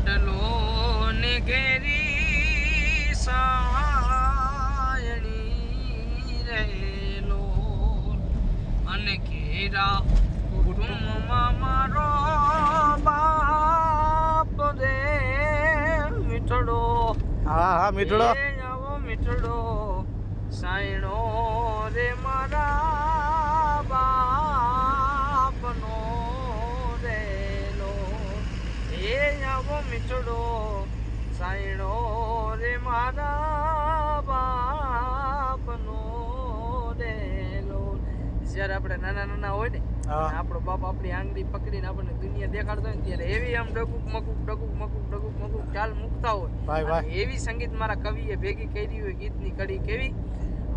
લાડલો ને ઘેરી સાયણી રહેલો અને ઘેરા કુટુંબમાં મારો બાપ રે મીઠડો. હા મીઠડો. આવો મીઠડો સાયણો રે મારા બાપનો રેલો. આવો મીઠડો સાયણો રે મારા બાપનો રેલો. જ્યારે આપણે નાના નાના હોય ને આપણો બાપ આપણી આંગળી પકડીને આપણને દુનિયા દેખાડતો હોય ને ત્યારે એવી આમ ડગુક મકુક ચાલ મૂકતા હોય. એવી સંગીત મારા કવિએ ભેગી કરી હોય ગીતની કડી કેવી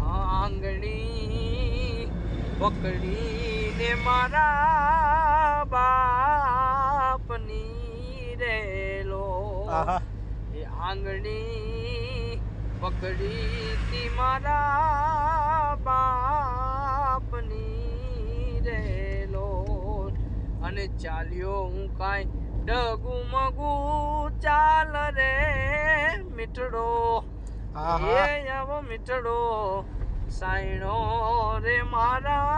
આંગણી પકડીને મારા બાપની રેલો. એ આંગણી પકડી મારા બાપની રેલો અને ચાલ્યો હું કાંઈ ડગુ મગુ ચાલ રે મીઠડો. આવો મીઠડો સાયણો રે મારા